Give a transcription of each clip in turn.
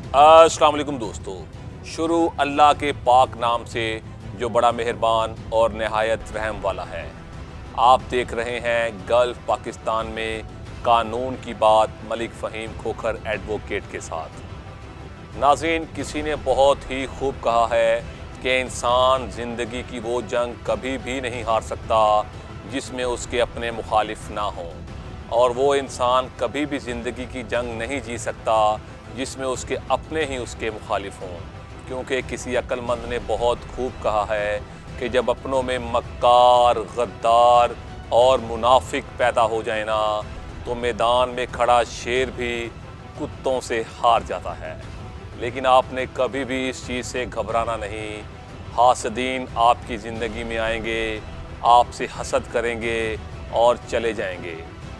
अस्सलाम वालेकुम दोस्तों। शुरू अल्लाह के पाक नाम से जो बड़ा मेहरबान और नहायत रहम वाला है। आप देख रहे हैं गल्फ पाकिस्तान में कानून की बात मलिक फ़हीम खोखर एडवोकेट के साथ। नाज़रीन, किसी ने बहुत ही खूब कहा है कि इंसान ज़िंदगी की वो जंग कभी भी नहीं हार सकता जिसमें उसके अपने मुखालिफ ना हों, और वो इंसान कभी भी ज़िंदगी की जंग नहीं जी सकता जिसमें उसके अपने ही उसके मुखालिफ हों। क्योंकि किसी अक्लमंद ने बहुत खूब कहा है कि जब अपनों में मक्कार, गद्दार और मुनाफिक पैदा हो जाए ना, तो मैदान में खड़ा शेर भी कुत्तों से हार जाता है। लेकिन आपने कभी भी इस चीज़ से घबराना नहीं। हासदीन आपकी ज़िंदगी में आएंगे, आपसे हसद करेंगे और चले जाएंगे,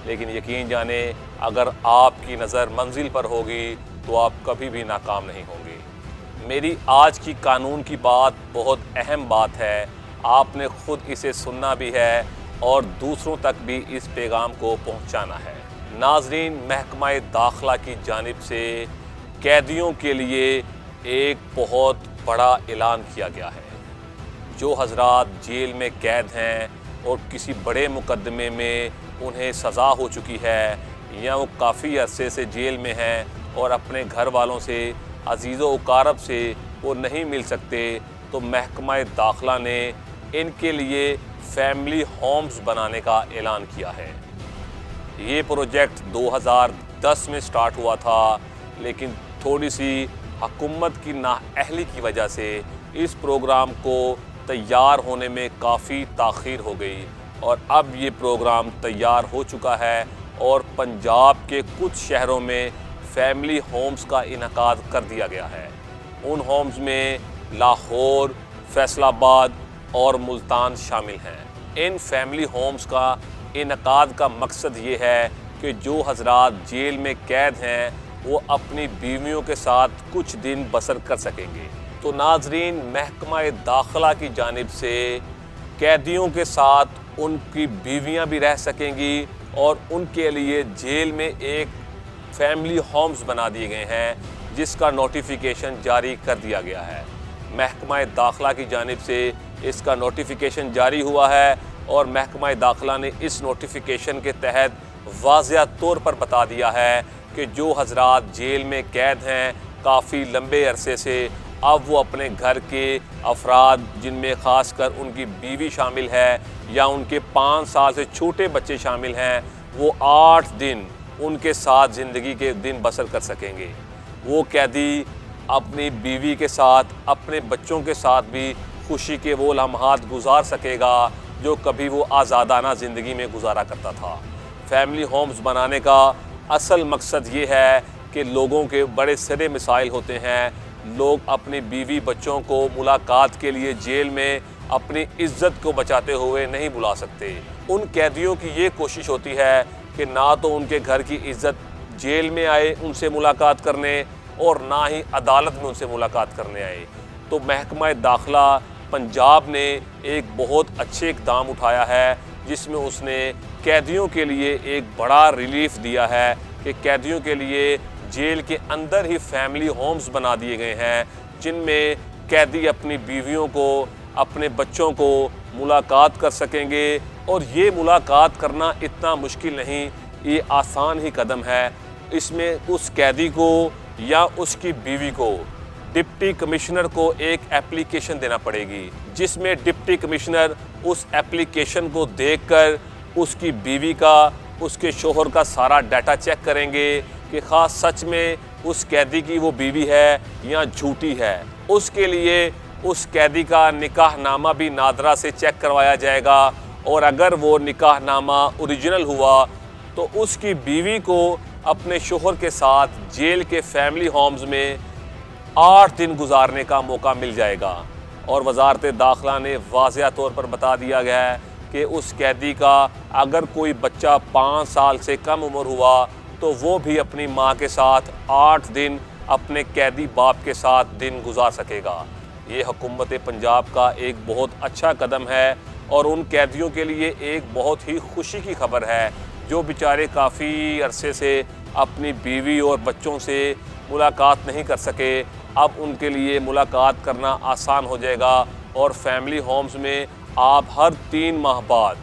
लेकिन यकीन जाने अगर आपकी नज़र मंजिल पर होगी तो आप कभी भी नाकाम नहीं होंगे। मेरी आज की कानून की बात बहुत अहम बात है। आपने ख़ुद इसे सुनना भी है और दूसरों तक भी इस पैगाम को पहुंचाना है। नाज़रीन, महकमा दाखिला की जानिब से कैदियों के लिए एक बहुत बड़ा ऐलान किया गया है। जो हजरात जेल में कैद हैं और किसी बड़े मुकदमे में उन्हें सज़ा हो चुकी है, या वो काफ़ी अरसे से जेल में हैं और अपने घर वालों से, अजीज़ व अकारब से वो नहीं मिल सकते, तो महकमा दाखिला ने इनके लिए फैमिली होम्स बनाने का ऐलान किया है। ये प्रोजेक्ट 2010 में स्टार्ट हुआ था, लेकिन थोड़ी सी हुकूमत की नाअहली की वजह से इस प्रोग्राम को तैयार होने में काफ़ी ताख़ीर हो गई, और अब ये प्रोग्राम तैयार हो चुका है और पंजाब के कुछ शहरों में फैमिली होम्स का इनकाद कर दिया गया है। उन होम्स में लाहौर, फैसलाबाद और मुल्तान शामिल हैं। इन फैमिली होम्स का इनकाद का मकसद ये है कि जो हजरात जेल में कैद हैं वो अपनी बीवियों के साथ कुछ दिन बसर कर सकेंगे। तो नाजरीन, महकमा दाखिला की जानिब से कैदियों के साथ उनकी बीवियां भी रह सकेंगी, और उनके लिए जेल में एक फैमिली होम्स बना दिए गए हैं जिसका नोटिफिकेशन जारी कर दिया गया है। महकमा दाखिला की जानिब से इसका नोटिफिकेशन जारी हुआ है, और महकमा दाखिला ने इस नोटिफिकेशन के तहत वाज़िया तौर पर बता दिया है कि जो हजरात जेल में कैद हैं काफ़ी लंबे अरसे से, अब वो अपने घर के अफराद, जिनमें ख़ास कर उनकी बीवी शामिल है या उनके 5 साल से छोटे बच्चे शामिल हैं, वो 8 दिन उनके साथ ज़िंदगी के दिन बसर कर सकेंगे। वो कैदी अपनी बीवी के साथ, अपने बच्चों के साथ भी खुशी के वो लम्हात गुजार सकेगा जो कभी वो आज़ादाना ज़िंदगी में गुजारा करता था। फैमिली होम्स बनाने का असल मकसद ये है कि लोगों के बड़े सारे मसाइल होते हैं। लोग अपनी बीवी बच्चों को मुलाकात के लिए जेल में अपनी इज़्ज़त को बचाते हुए नहीं बुला सकते। उन कैदियों की ये कोशिश होती है कि ना तो उनके घर की इज़्ज़त जेल में आए उनसे मुलाकात करने, और ना ही अदालत में उनसे मुलाकात करने आए। तो महकमा दाखिला पंजाब ने एक बहुत अच्छे इक़दाम उठाया है, जिसमें उसने कैदियों के लिए एक बड़ा रिलीफ दिया है कि कैदियों के लिए जेल के अंदर ही फैमिली होम्स बना दिए गए हैं, जिनमें कैदी अपनी बीवियों को, अपने बच्चों को मुलाकात कर सकेंगे। और ये मुलाकात करना इतना मुश्किल नहीं, ये आसान ही कदम है। इसमें उस कैदी को या उसकी बीवी को डिप्टी कमिश्नर को एक एप्लीकेशन देना पड़ेगी, जिसमें डिप्टी कमिश्नर उस एप्लीकेशन को देखकर उसकी बीवी का, उसके शोहर का सारा डाटा चेक करेंगे कि ख़ास सच में उस कैदी की वो बीवी है या झूठी है। उसके लिए उस कैदी का निकाहनामा भी नादरा से चेक करवाया जाएगा, और अगर वो निकाहनामा ओरिजिनल हुआ तो उसकी बीवी को अपने शोहर के साथ जेल के फैमिली होम्स में 8 दिन गुजारने का मौका मिल जाएगा। और वजारत दाखिला ने वाज़िया तौर पर बता दिया गया है कि उस कैदी का अगर कोई बच्चा 5 साल से कम उम्र हुआ तो वो भी अपनी माँ के साथ 8 दिन अपने कैदी बाप के साथ दिन गुजार सकेगा। ये हुकूमत पंजाब का एक बहुत अच्छा कदम है, और उन कैदियों के लिए एक बहुत ही खुशी की खबर है जो बेचारे काफ़ी अरसे से अपनी बीवी और बच्चों से मुलाकात नहीं कर सके, अब उनके लिए मुलाकात करना आसान हो जाएगा। और फैमिली होम्स में आप हर 3 माह बाद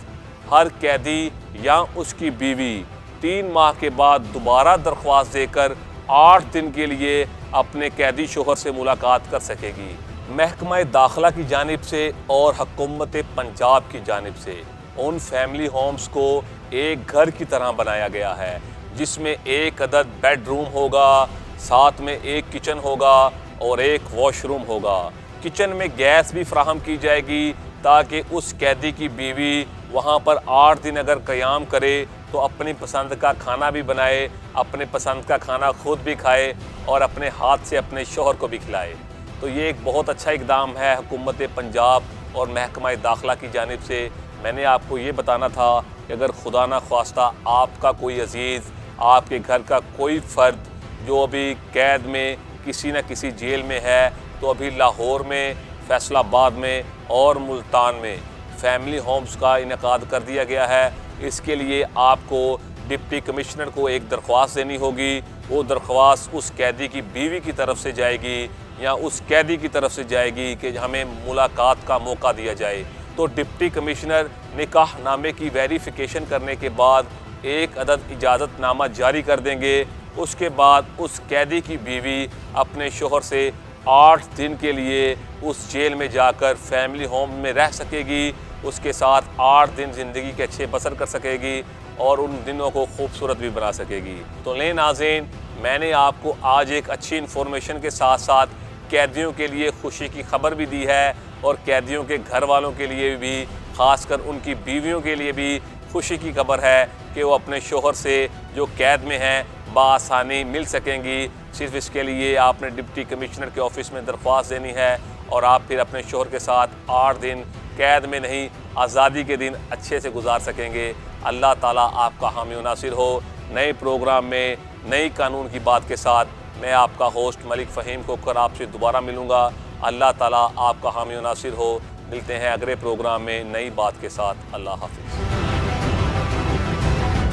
हर कैदी या उसकी बीवी 3 माह के बाद दोबारा दरख्वास्त देकर 8 दिन के लिए अपने कैदी शोहर से मुलाकात कर सकेगी। महकमा दाखिला की जानिब से और हुकूमत पंजाब की जानिब से उन फैमिली होम्स को एक घर की तरह बनाया गया है, जिसमें एक अदद बेडरूम होगा, साथ में एक किचन होगा और एक वॉशरूम होगा। किचन में गैस भी फराहम की जाएगी ताकि उस कैदी की बीवी वहाँ पर 8 दिन अगर क़याम करे तो अपनी पसंद का खाना भी बनाए, अपने पसंद का खाना खुद भी खाए और अपने हाथ से अपने शौहर को भी खिलाए। तो ये एक बहुत अच्छा इक़दाम है हुकूमत पंजाब और महकमा दाखिला की जानिब से। मैंने आपको ये बताना था कि अगर खुदा न ख्वास्ता आपका कोई अजीज़, आपके घर का कोई फ़र्द जो अभी कैद में किसी न किसी जेल में है, तो अभी लाहौर में, फैसलाबाद में और मुल्तान में फैमिली होम्स का इनेकाद कर दिया गया है। इसके लिए आपको डिप्टी कमिश्नर को एक दरख्वास्त देनी होगी। वो दरख्वास्त उस कैदी की बीवी की तरफ से जाएगी या उस कैदी की तरफ से जाएगी कि हमें मुलाकात का मौका दिया जाए। तो डिप्टी कमिश्नर निकाह नामे की वेरिफिकेशन करने के बाद एक अदद इजाज़तनामा जारी कर देंगे। उसके बाद उस कैदी की बीवी अपने शोहर से 8 दिन के लिए उस जेल में जाकर फैमिली होम में रह सकेगी, उसके साथ 8 दिन ज़िंदगी के अच्छे बसर कर सकेगी और उन दिनों को खूबसूरत भी बना सकेगी। तो ले नाज़रीन, मैंने आपको आज एक अच्छी इन्फॉर्मेशन के साथ साथ कैदियों के लिए खुशी की खबर भी दी है और कैदियों के घर वालों के लिए भी, ख़ासकर उनकी बीवियों के लिए भी खुशी की खबर है कि वो अपने शोहर से जो कैद में हैं बआसानी मिल सकेंगी। सिर्फ इसके लिए आपने डिप्टी कमिश्नर के ऑफ़िस में दरख्वास्त देनी है और आप फिर अपने शोहर के साथ 8 दिन कैद में नहीं, आज़ादी के दिन अच्छे से गुजार सकेंगे। अल्लाह ताला आपका हामी व नासिर हो। नए प्रोग्राम में नई कानून की बात के साथ मैं आपका होस्ट मलिक फ़हीम खोखर आपसे दोबारा मिलूँगा। अल्लाह ताला आपका हामी व नासिर हो। मिलते हैं अगले प्रोग्राम में नई बात के साथ। अल्लाह हाफ़िज़।